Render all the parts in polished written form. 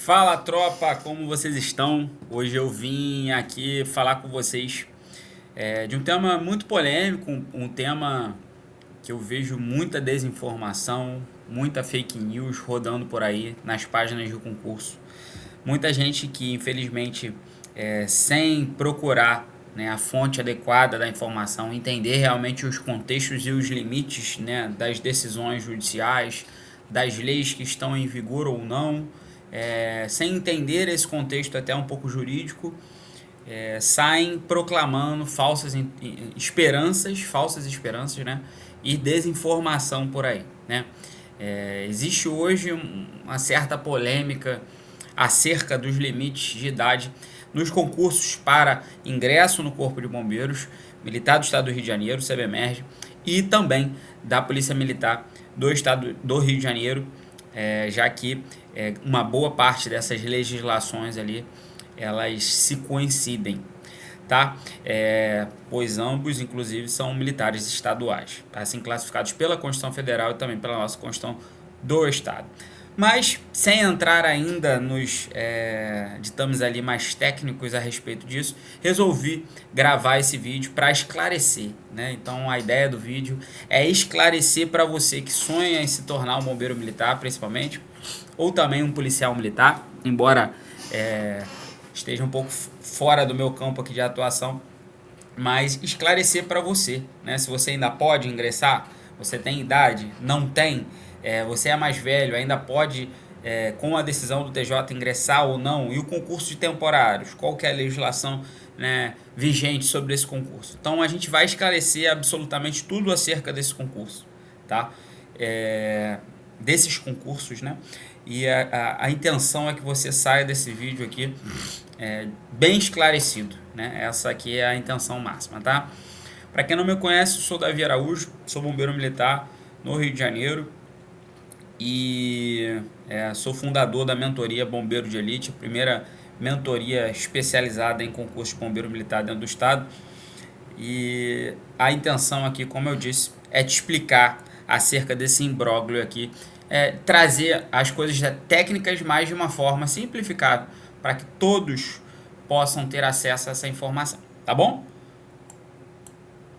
Fala tropa, como vocês estão? Hoje eu vim aqui falar com vocês de um tema muito polêmico, um tema que eu vejo muita desinformação, muita fake news rodando por aí nas páginas do concurso. Muita gente que infelizmente sem procurar, né, a fonte adequada da informação, entender realmente os contextos e os limites, né, das decisões judiciais, das leis que estão em vigor ou não, sem entender esse contexto até um pouco jurídico, saem proclamando falsas esperanças, né, e desinformação por aí, né. Existe hoje uma certa polêmica acerca dos limites de idade nos concursos para ingresso no Corpo de Bombeiros Militar do Estado do Rio de Janeiro, CBMERG, e também da Polícia Militar do Estado do Rio de Janeiro, já que uma boa parte dessas legislações ali, elas se coincidem, tá? Pois ambos, inclusive, são militares estaduais, assim classificados pela Constituição Federal e também pela nossa Constituição do Estado. Mas, sem entrar ainda nos ditames ali mais técnicos a respeito disso, resolvi gravar esse vídeo para esclarecer, né? Então, a ideia do vídeo é esclarecer para você que sonha em se tornar um bombeiro militar, principalmente, ou também um policial militar, embora esteja um pouco fora do meu campo aqui de atuação, mas esclarecer para você, né? Se você ainda pode ingressar, você tem idade, não tem, você é mais velho, ainda pode, com a decisão do TJ, ingressar ou não, e o concurso de temporários, qual que é a legislação, né, vigente sobre esse concurso. Então a gente vai esclarecer absolutamente tudo acerca desse concurso, tá? Desses concursos, né? E a intenção é que você saia desse vídeo aqui bem esclarecido, né? Essa aqui é a intenção máxima, tá? Para quem não me conhece, eu sou Davi Araújo, sou bombeiro militar no Rio de Janeiro e sou fundador da mentoria Bombeiro de Elite, a primeira mentoria especializada em concurso de bombeiro militar dentro do estado. E a intenção aqui, como eu disse, é te explicar acerca desse imbróglio aqui, trazer as coisas técnicas, mas de uma forma simplificada, para que todos possam ter acesso a essa informação, tá bom?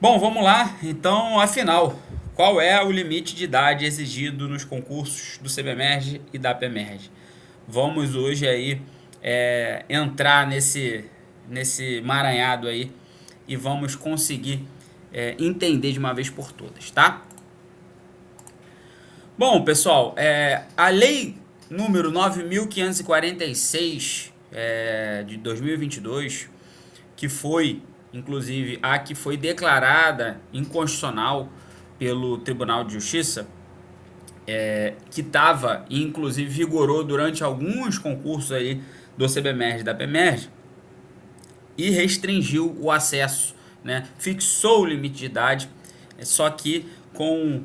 Bom, vamos lá. Então, afinal, qual é o limite de idade exigido nos concursos do CBMERG e da PEMERG? Vamos hoje aí entrar nesse emaranhado aí e vamos conseguir entender de uma vez por todas, tá? Bom, pessoal, a lei número 9.546 de 2022, que foi, inclusive, a que foi declarada inconstitucional pelo Tribunal de Justiça, que estava, inclusive, vigorou durante alguns concursos aí do CBMERG e da PEMERG, e restringiu o acesso, né? Fixou o limite de idade, só que com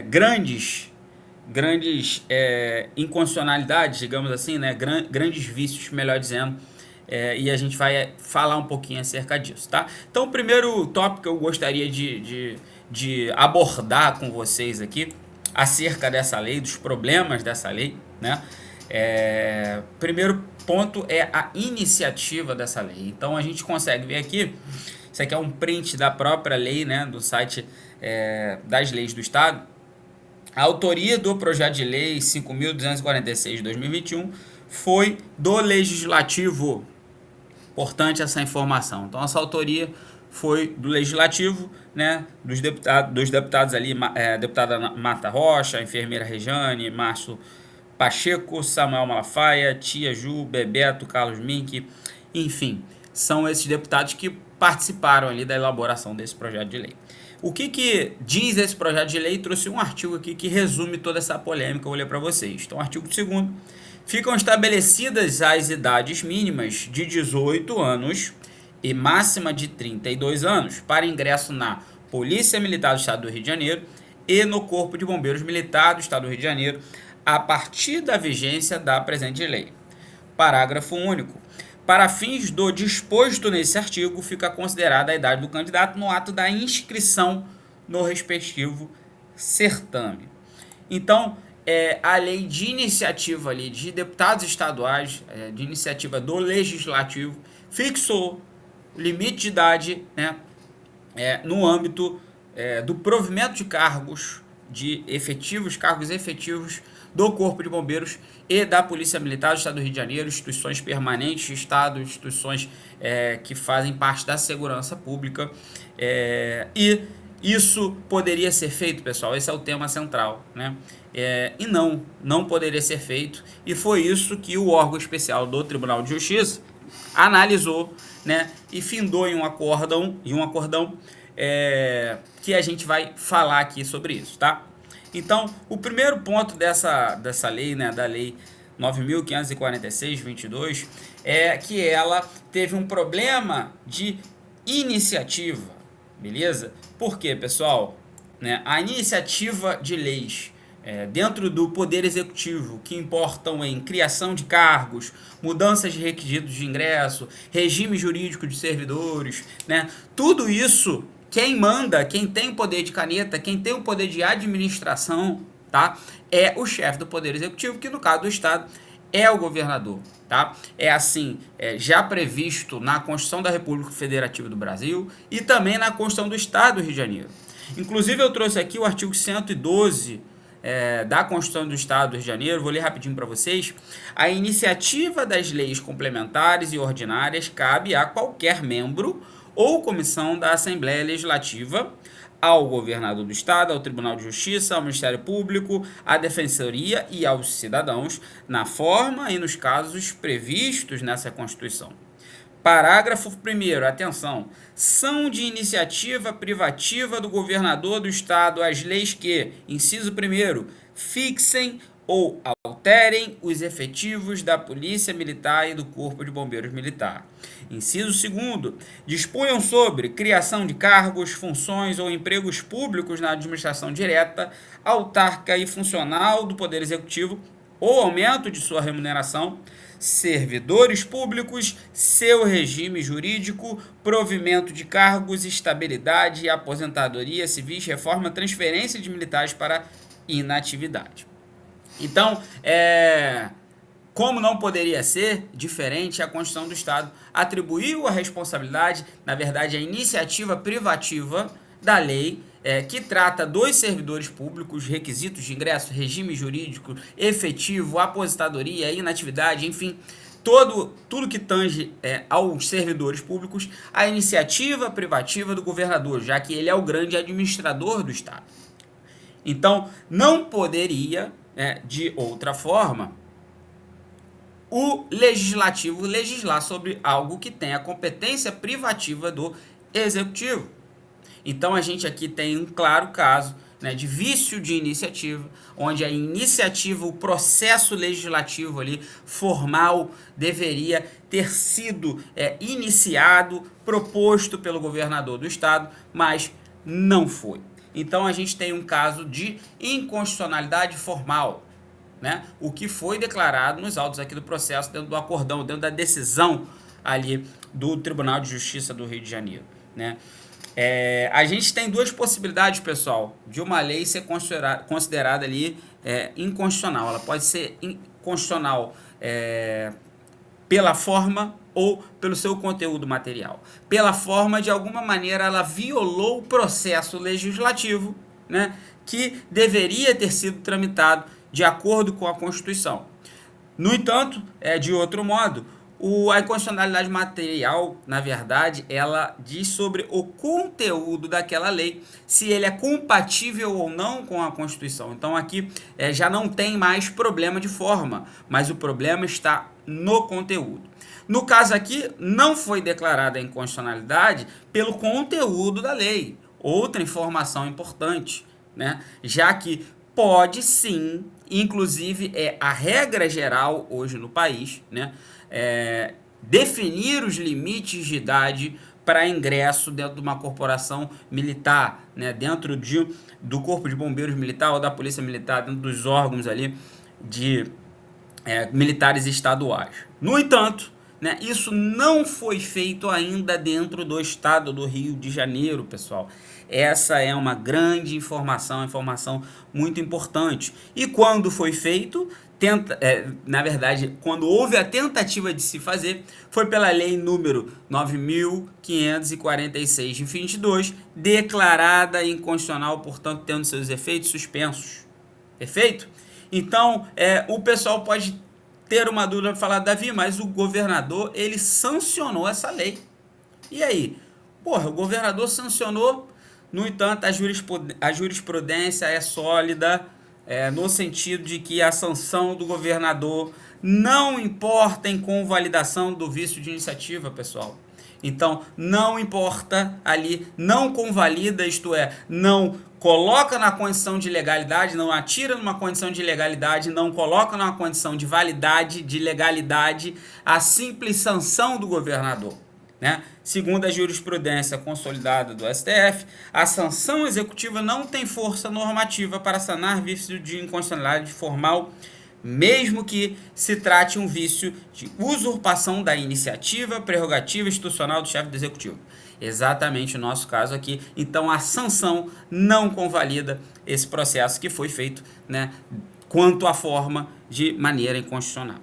grandes inconstitucionalidades, digamos assim, né? Grandes vícios, melhor dizendo, e a gente vai falar um pouquinho acerca disso, tá? Então, o primeiro tópico que eu gostaria de abordar com vocês aqui, acerca dessa lei, dos problemas dessa lei, né? Primeiro ponto é a iniciativa dessa lei. Então, a gente consegue ver aqui, isso aqui é um print da própria lei, né, do site das leis do Estado. A autoria do projeto de lei 5.246 de 2021 foi do Legislativo. Importante essa informação. Então, essa autoria foi do Legislativo, né, dos deputados ali, deputada Marta Rocha, enfermeira Rejane, Márcio Pacheco, Samuel Malafaia, Tia Ju, Bebeto, Carlos Mink, enfim, são esses deputados que participaram ali da elaboração desse projeto de lei. O que diz esse projeto de lei? Trouxe um artigo aqui que resume toda essa polêmica, eu vou ler para vocês. Então, artigo 2º, ficam estabelecidas as idades mínimas de 18 anos e máxima de 32 anos para ingresso na Polícia Militar do Estado do Rio de Janeiro e no Corpo de Bombeiros Militar do Estado do Rio de Janeiro, a partir da vigência da presente lei. Parágrafo único. Para fins do disposto nesse artigo, fica considerada a idade do candidato no ato da inscrição no respectivo certame. Então, a lei de iniciativa ali de deputados estaduais, de iniciativa do legislativo, fixou o limite de idade, né, no âmbito do provimento de cargos cargos efetivos do Corpo de Bombeiros e da Polícia Militar do Estado do Rio de Janeiro, instituições permanentes do Estado, instituições que fazem parte da segurança pública. E isso poderia ser feito, pessoal, esse é o tema central, né? E não poderia ser feito, e foi isso que o órgão especial do Tribunal de Justiça analisou, né, e findou em um acórdão, que a gente vai falar aqui sobre isso, tá? Então, o primeiro ponto dessa lei, né, da lei 9.546/22, é que ela teve um problema de iniciativa, beleza? Por quê, pessoal? Né, a iniciativa de leis dentro do Poder Executivo, que importam em criação de cargos, mudanças de requisitos de ingresso, regime jurídico de servidores, né? Tudo isso, quem manda, quem tem o poder de caneta, quem tem o poder de administração, tá? É o chefe do Poder Executivo, que no caso do Estado é o governador, tá? É assim, já previsto na Constituição da República Federativa do Brasil e também na Constituição do Estado do Rio de Janeiro. Inclusive eu trouxe aqui o artigo 112 da Constituição do Estado do Rio de Janeiro, vou ler rapidinho para vocês. A iniciativa das leis complementares e ordinárias cabe a qualquer membro ou comissão da Assembleia Legislativa, ao governador do Estado, ao Tribunal de Justiça, ao Ministério Público, à Defensoria e aos cidadãos, na forma e nos casos previstos nessa Constituição. Parágrafo 1º, atenção, são de iniciativa privativa do governador do Estado as leis que, inciso 1º, fixem ou alterem os efetivos da Polícia Militar e do Corpo de Bombeiros Militar. Inciso 2º, disponham sobre criação de cargos, funções ou empregos públicos na administração direta, autárquica e funcional do Poder Executivo ou aumento de sua remuneração, servidores públicos, seu regime jurídico, provimento de cargos, estabilidade e aposentadoria civis, reforma, transferência de militares para inatividade. Então, como não poderia ser diferente, a Constituição do Estado atribuiu a responsabilidade, na verdade, a iniciativa privativa da lei, que trata dos servidores públicos, requisitos de ingresso, regime jurídico, efetivo, aposentadoria, inatividade, enfim, tudo que tange aos servidores públicos, a iniciativa privativa do governador, já que ele é o grande administrador do Estado. Então, não poderia, de outra forma, o legislativo legislar sobre algo que tem a competência privativa do executivo. Então, a gente aqui tem um claro caso, né, de vício de iniciativa, onde a iniciativa, o processo legislativo ali, formal, deveria ter sido iniciado, proposto pelo governador do Estado, mas não foi. Então, a gente tem um caso de inconstitucionalidade formal, né? O que foi declarado nos autos aqui do processo, dentro do acordão, dentro da decisão ali do Tribunal de Justiça do Rio de Janeiro, né? A gente tem duas possibilidades, pessoal, de uma lei ser considerada ali inconstitucional. Ela pode ser inconstitucional pela forma ou pelo seu conteúdo material. Pela forma, de alguma maneira, ela violou o processo legislativo, né, que deveria ter sido tramitado de acordo com a Constituição. No entanto, de outro modo, a inconstitucionalidade material, na verdade, ela diz sobre o conteúdo daquela lei, se ele é compatível ou não com a Constituição. Então aqui já não tem mais problema de forma, mas o problema está no conteúdo. No caso aqui, não foi declarada a inconstitucionalidade pelo conteúdo da lei. Outra informação importante, né? Já que pode sim, inclusive a regra geral hoje no país, né? Definir os limites de idade para ingresso dentro de uma corporação militar, né? Dentro do Corpo de Bombeiros Militar ou da Polícia Militar, dentro dos órgãos ali de militares estaduais. No entanto, né, isso não foi feito ainda dentro do Estado do Rio de Janeiro, pessoal. essa é uma grande informação muito importante. E quando foi feito, na verdade, quando houve a tentativa de se fazer, foi pela lei número 9.546 de 22, declarada inconstitucional, portanto, tendo seus efeitos suspensos. Perfeito? Então, o pessoal pode ter uma dúvida para falar, Davi, mas o governador, ele sancionou essa lei. E aí? Porra, o governador sancionou, no entanto, a jurisprudência é sólida, no sentido de que a sanção do governador não importa em convalidação do vício de iniciativa, pessoal. Então, não importa ali, não convalida, isto é, não coloca na condição de legalidade, não atira numa condição de legalidade, não coloca numa condição de validade, de legalidade, a simples sanção do governador. Né? Segundo a jurisprudência consolidada do STF, a sanção executiva não tem força normativa para sanar vício de inconstitucionalidade formal, mesmo que se trate um vício de usurpação da iniciativa prerrogativa institucional do chefe do executivo. Exatamente o nosso caso aqui. Então a sanção não convalida esse processo que foi feito, né, quanto à forma, de maneira inconstitucional.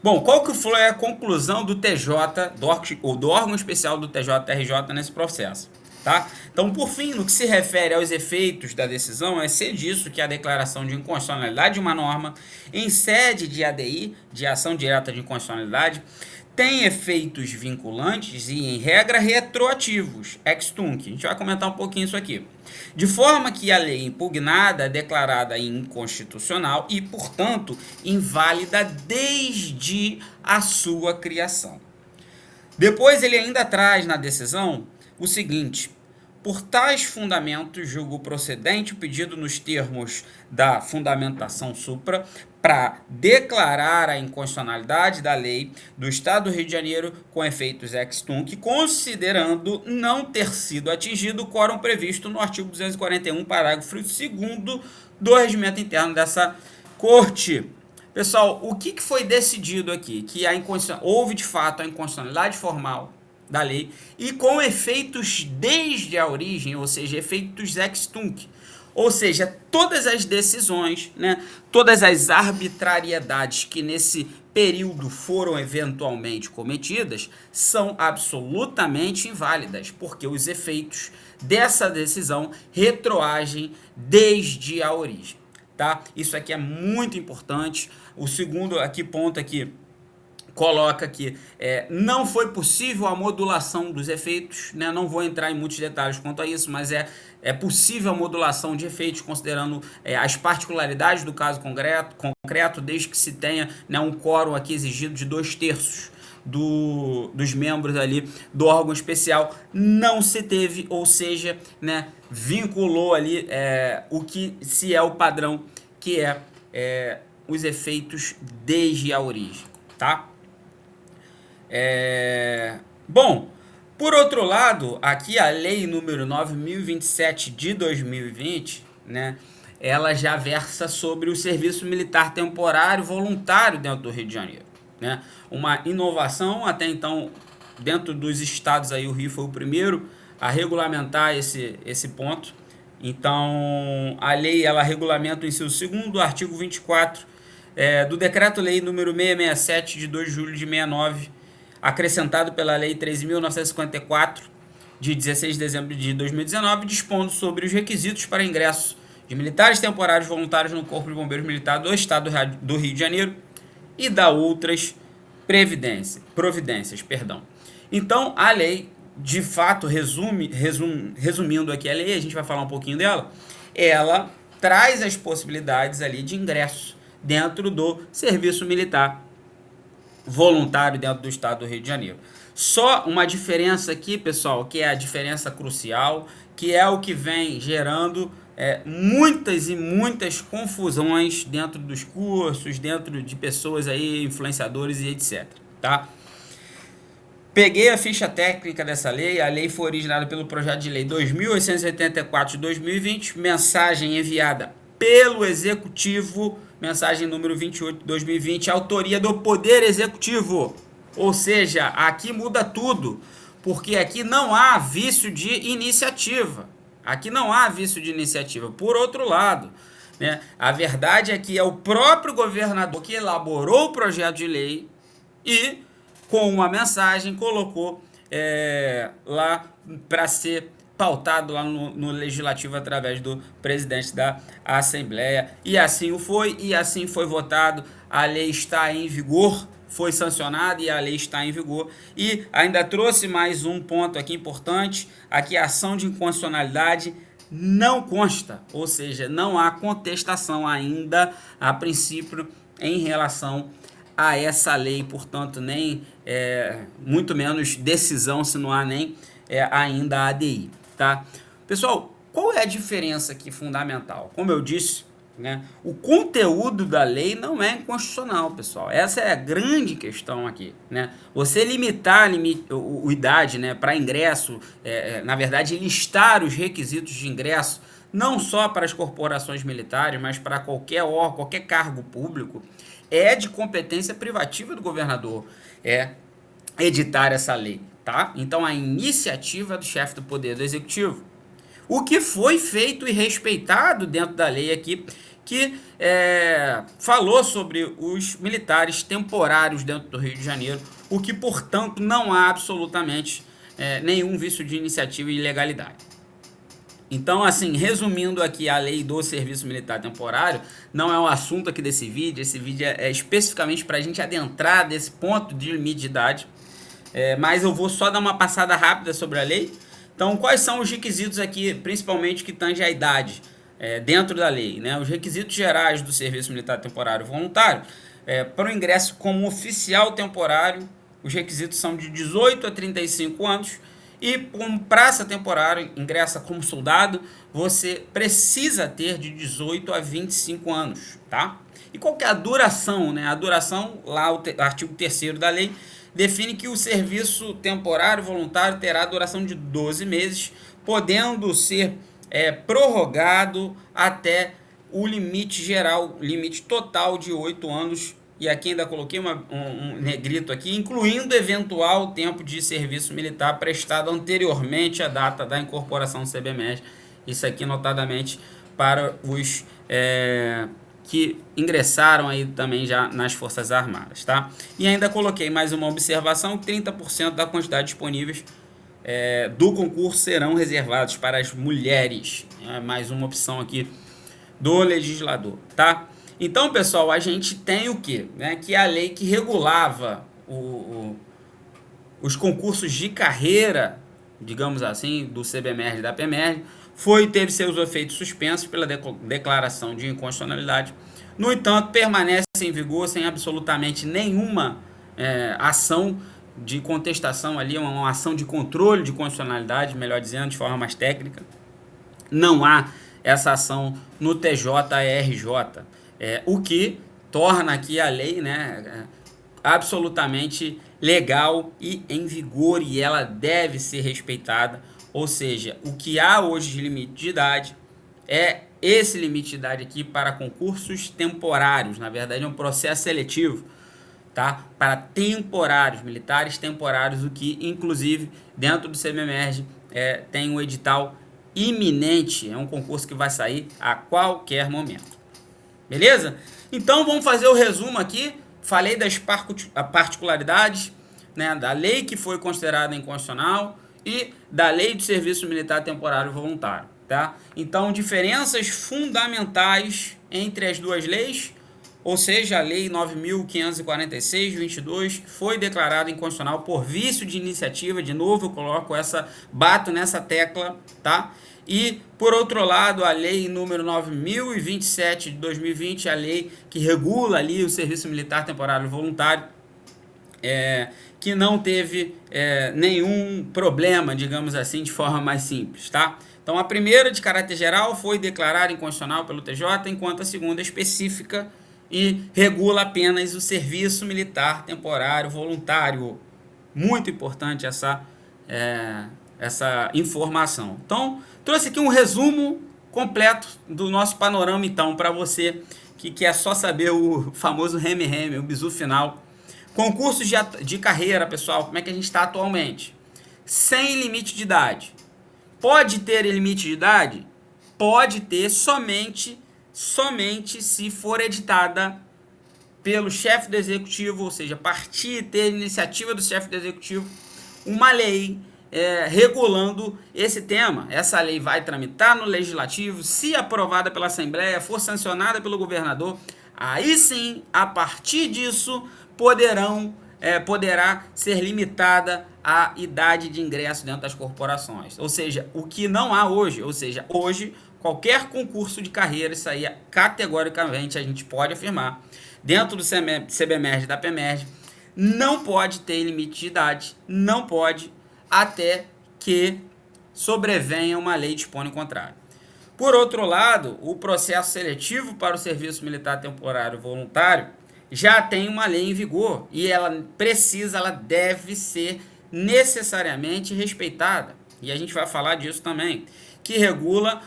Bom, qual que foi a conclusão do TJ, do órgão especial do TJ-RJ nesse processo? Tá? Então, por fim, no que se refere aos efeitos da decisão, é ser disso que a declaração de inconstitucionalidade de uma norma em sede de ADI, de ação direta de inconstitucionalidade, tem efeitos vinculantes e, em regra, retroativos, ex tunc. A gente vai comentar um pouquinho isso aqui. De forma que a lei impugnada é declarada inconstitucional e, portanto, inválida desde a sua criação. Depois ele ainda traz na decisão o seguinte: por tais fundamentos, julgo procedente o pedido nos termos da fundamentação supra para declarar a inconstitucionalidade da lei do Estado do Rio de Janeiro com efeitos ex tunc, considerando não ter sido atingido o quórum previsto no artigo 241, parágrafo 2º do regimento interno dessa Corte. Pessoal, o que foi decidido aqui? Que houve de fato a inconstitucionalidade formal da lei e com efeitos desde a origem, ou seja, efeitos ex tunc. Ou seja, todas as decisões, né, todas as arbitrariedades que nesse período foram eventualmente cometidas são absolutamente inválidas, porque os efeitos dessa decisão retroagem desde a origem. Tá? Isso aqui é muito importante. O segundo ponto aqui coloca que não foi possível a modulação dos efeitos, né? Não vou entrar em muitos detalhes quanto a isso, mas é possível a modulação de efeitos considerando as particularidades do caso concreto, desde que se tenha, né, um quórum aqui exigido de 2/3 dos membros ali do órgão especial. Não se teve, ou seja, né, vinculou ali o que se é o padrão, que os efeitos desde a origem, tá? Bom, por outro lado, aqui a lei número 9.027 de 2020, né, ela já versa sobre o serviço militar temporário voluntário dentro do Rio de Janeiro, né? Uma inovação. Até então, dentro dos estados aí, o Rio foi o primeiro a regulamentar esse ponto. Então, a lei, ela regulamenta o inciso 2º do artigo 24 do Decreto-Lei número 667 de 2 de julho de 69, acrescentado pela Lei 13.954, de 16 de dezembro de 2019, dispondo sobre os requisitos para ingresso de militares temporários voluntários no Corpo de Bombeiros Militar do Estado do Rio de Janeiro e da outras providências. Então, a lei, de fato, resumindo aqui a lei, a gente vai falar um pouquinho dela, ela traz as possibilidades ali de ingresso dentro do serviço militar voluntário dentro do Estado do Rio de Janeiro. Só uma diferença aqui, pessoal, que é a diferença crucial, que é o que vem gerando muitas e muitas confusões dentro dos cursos, dentro de pessoas aí, influenciadores e etc. Tá? Peguei a ficha técnica dessa lei. A lei foi originada pelo projeto de lei 2.884 de 2020, mensagem enviada pelo Executivo, mensagem número 28 de 2020, autoria do Poder Executivo. Ou seja, aqui muda tudo, Porque aqui não há vício de iniciativa. Aqui não há vício de iniciativa. Por outro lado, né, a verdade é que é o próprio governador que elaborou o projeto de lei e, com uma mensagem, colocou lá para ser pautado lá no Legislativo através do presidente da Assembleia. E assim o foi, e assim foi votado. A lei está em vigor, foi sancionada e a lei está em vigor. E ainda trouxe mais um ponto aqui importante, aqui a ação de inconstitucionalidade não consta, ou seja, não há contestação ainda, a princípio, em relação a essa lei, portanto, nem muito menos decisão, se não há nem ainda a ADI, tá? Pessoal, qual é a diferença aqui fundamental? Como eu disse, né, o conteúdo da lei não é inconstitucional, pessoal. Essa é a grande questão aqui, né? Você limitar a idade, né, para ingresso, na verdade, listar os requisitos de ingresso, não só para as corporações militares, mas para qualquer órgão, qualquer cargo público, é de competência privativa do governador editar essa lei, tá? Então a iniciativa é do chefe do Poder do Executivo. O que foi feito e respeitado dentro da lei aqui, que falou sobre os militares temporários dentro do Rio de Janeiro, o que, portanto, não há absolutamente nenhum vício de iniciativa e ilegalidade. Então, assim, resumindo aqui a lei do serviço militar temporário, não é um assunto aqui desse vídeo, esse vídeo é especificamente para a gente adentrar desse ponto de limite de idade, mas eu vou só dar uma passada rápida sobre a lei. Então, quais são os requisitos aqui, principalmente que tangem a idade, dentro da lei, né? Os requisitos gerais do serviço militar temporário voluntário, para o ingresso como oficial temporário, os requisitos são de 18 a 35 anos, e como praça temporário, ingressa como soldado, você precisa ter de 18 a 25 anos, tá? E qual que é a duração, né? A duração, lá o artigo 3º da lei, define que o serviço temporário voluntário terá duração de 12 meses, podendo ser prorrogado até o limite geral, limite total de 8 anos. E aqui ainda coloquei um negrito aqui, incluindo eventual tempo de serviço militar prestado anteriormente à data da incorporação do CBMES. Isso aqui notadamente para os que ingressaram aí também já nas Forças Armadas, tá? E ainda coloquei mais uma observação: 30% da quantidade disponíveis do concurso serão reservados para as mulheres. Mais uma opção aqui do legislador, tá? Então, pessoal, a gente tem o quê? Que é a lei que regulava os concursos de carreira, digamos assim, do CBMERG e da PEMERG, teve seus efeitos suspensos pela declaração de inconstitucionalidade. No entanto, permanece em vigor sem absolutamente nenhuma ação de contestação ali, uma ação de controle de constitucionalidade, melhor dizendo, de forma mais técnica. Não há essa ação no TJRJ, o que torna aqui a lei, né, absolutamente legal e em vigor, e ela deve ser respeitada. Ou seja, o que há hoje de limite de idade é esse limite de idade aqui para concursos temporários. Na verdade, é um processo seletivo, tá? Para temporários, militares temporários, o que, inclusive, dentro do CBMERG tem um edital iminente. É um concurso que vai sair a qualquer momento. Beleza? Então, vamos fazer o resumo aqui. Falei das particularidades, né, da lei que foi considerada inconstitucional e da lei de serviço militar temporário voluntário, tá? Então, diferenças fundamentais entre as duas leis, ou seja, a lei 9.546 de 22 foi declarada inconstitucional por vício de iniciativa. De novo, eu bato nessa tecla, tá? E, por outro lado, a lei número 9.027 de 2020, a lei que regula ali o serviço militar temporário voluntário, que não teve nenhum problema, digamos assim, de forma mais simples, tá? Então, a primeira, de caráter geral, foi declarada inconstitucional pelo TJ, enquanto a segunda é específica e regula apenas o serviço militar temporário voluntário. Muito importante essa informação. Então, trouxe aqui um resumo completo do nosso panorama, então, para você que quer só saber o famoso o bizu final. Concursos de carreira, pessoal, como é que a gente está atualmente? sem limite de idade. Pode ter limite de idade? Pode ter somente se for editada pelo chefe do executivo, ou seja, partir ter iniciativa do chefe do executivo, uma lei regulando esse tema. Essa lei vai tramitar no legislativo, se aprovada pela Assembleia, for sancionada pelo governador, aí sim, a partir disso, poderá ser limitada a idade de ingresso dentro das corporações. Ou seja, o que não há hoje, hoje, qualquer concurso de carreira, isso aí categoricamente a gente pode afirmar, dentro do CBMERG e da PEMERG, não pode ter limite de idade, não pode, até que sobrevenha uma lei que dispõe o contrário. Por outro lado, o processo seletivo para o serviço militar temporário voluntário já tem uma lei em vigor e ela deve ser necessariamente respeitada. E a gente vai falar disso também, que regula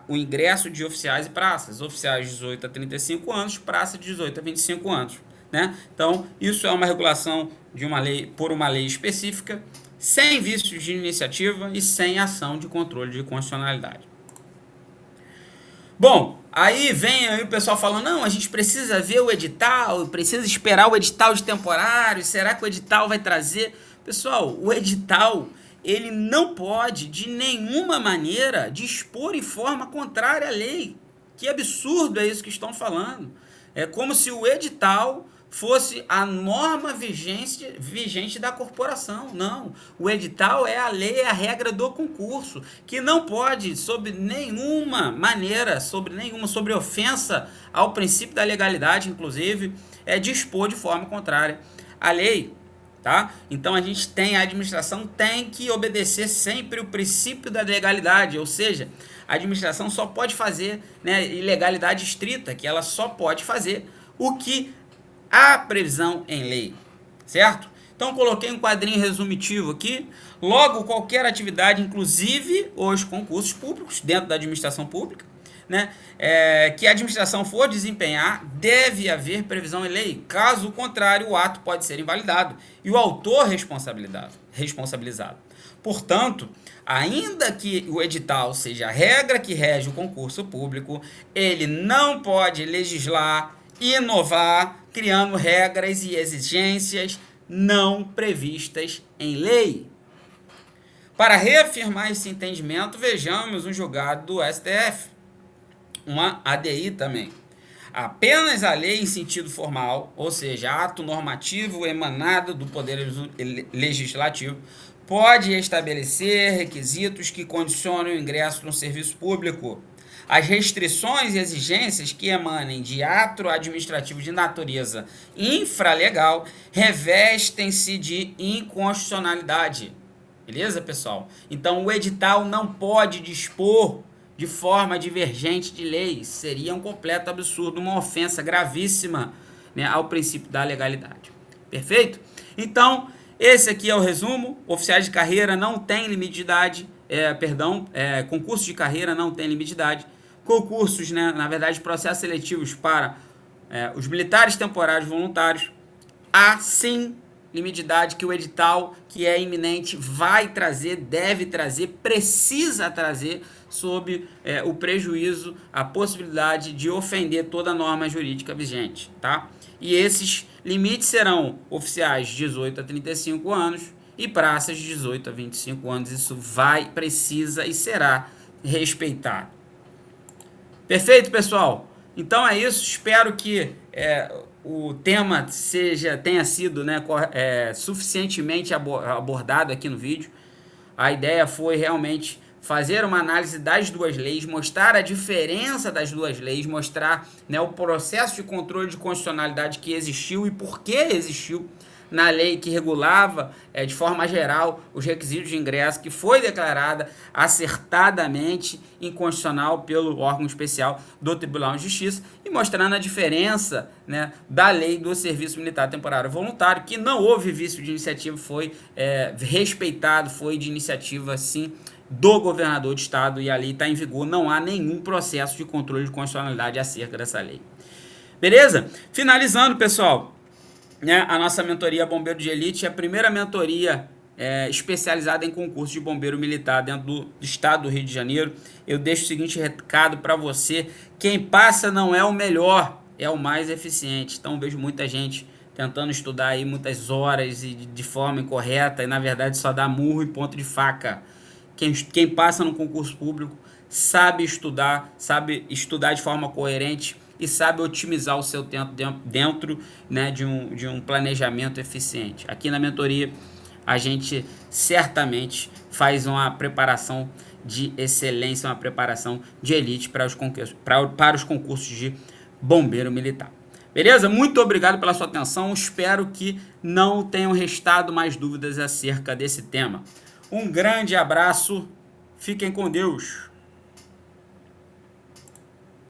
o ingresso de oficiais e praças, oficiais de 18 a 35 anos, praça de 18 a 25 anos. Né? Então, isso é uma regulação de uma lei, por uma lei específica, sem vícios de iniciativa e sem ação de controle de constitucionalidade. Bom, aí o pessoal falando, não, a gente precisa ver o edital, precisa esperar o edital de temporário, será que o edital vai trazer? Pessoal, o edital, ele não pode, de nenhuma maneira, dispor em forma contrária à lei. Que absurdo é isso que estão falando. É como se o edital fosse a norma vigente da corporação. Não, o edital é a lei, é a regra do concurso, que não pode, sob nenhuma maneira, sobre ofensa ao princípio da legalidade, inclusive, dispor de forma contrária à lei. Tá? Então a administração tem que obedecer sempre o princípio da legalidade, ou seja, a administração só pode fazer, né, ilegalidade estrita, que ela só pode fazer o que há previsão em lei, certo? Então coloquei um quadrinho resumitivo aqui. Logo, qualquer atividade, inclusive os concursos públicos dentro da administração pública, né, que a administração for desempenhar, deve haver previsão em lei. Caso contrário, o ato pode ser invalidado e o autor responsabilizado. Portanto, ainda que o edital seja a regra que rege o concurso público, ele não pode legislar, inovar, criando regras e exigências não previstas em lei. Para reafirmar esse entendimento, vejamos um julgado do STF, uma ADI também. Apenas a lei em sentido formal, ou seja, ato normativo emanado do Poder Legislativo, pode estabelecer requisitos que condicionem o ingresso no serviço público. As restrições e exigências que emanem de ato administrativo de natureza infralegal revestem-se de inconstitucionalidade. Beleza, pessoal? Então, o edital não pode dispor de forma divergente de lei. Seria um completo absurdo, uma ofensa gravíssima, né, ao princípio da legalidade. Perfeito? Então, esse aqui é o resumo. Oficiais de carreira não tem limite de idade. Concursos de carreira não tem limite de idade. Concursos, né, na verdade, processos seletivos para os militares temporários voluntários, há sim limite de idade que o edital, que é iminente, vai trazer, deve trazer, precisa trazer, sob o prejuízo, a possibilidade de ofender toda a norma jurídica vigente, tá? E esses limites serão oficiais de 18 a 35 anos e praças de 18 a 25 anos. Isso precisa e será respeitado. Perfeito, pessoal? Então é isso. Espero que o tema tenha sido, né, suficientemente abordado aqui no vídeo. A ideia foi realmente fazer uma análise das duas leis, mostrar a diferença das duas leis, mostrar, né, o processo de controle de constitucionalidade que existiu e por que existiu na lei que regulava, de forma geral, os requisitos de ingresso, que foi declarada acertadamente inconstitucional pelo órgão especial do Tribunal de Justiça, e mostrando a diferença, né, da lei do Serviço Militar Temporário Voluntário, que não houve vício de iniciativa, foi respeitado, foi de iniciativa, sim, do governador de estado, e a lei está em vigor, não há nenhum processo de controle de constitucionalidade acerca dessa lei. Beleza? Finalizando, pessoal, né, a nossa mentoria Bombeiro de Elite é a primeira mentoria especializada em concurso de bombeiro militar dentro do estado do Rio de Janeiro. Eu deixo o seguinte recado para você: quem passa não é o melhor, é o mais eficiente. Então vejo muita gente tentando estudar aí muitas horas e de forma incorreta, e na verdade só dá murro e ponto de faca. Quem passa no concurso público sabe estudar de forma coerente e sabe otimizar o seu tempo dentro, né, de um planejamento eficiente. Aqui na mentoria a gente certamente faz uma preparação de excelência, uma preparação de elite para os concursos de bombeiro militar. Beleza? Muito obrigado pela sua atenção. Espero que não tenham restado mais dúvidas acerca desse tema. Um grande abraço. Fiquem com Deus.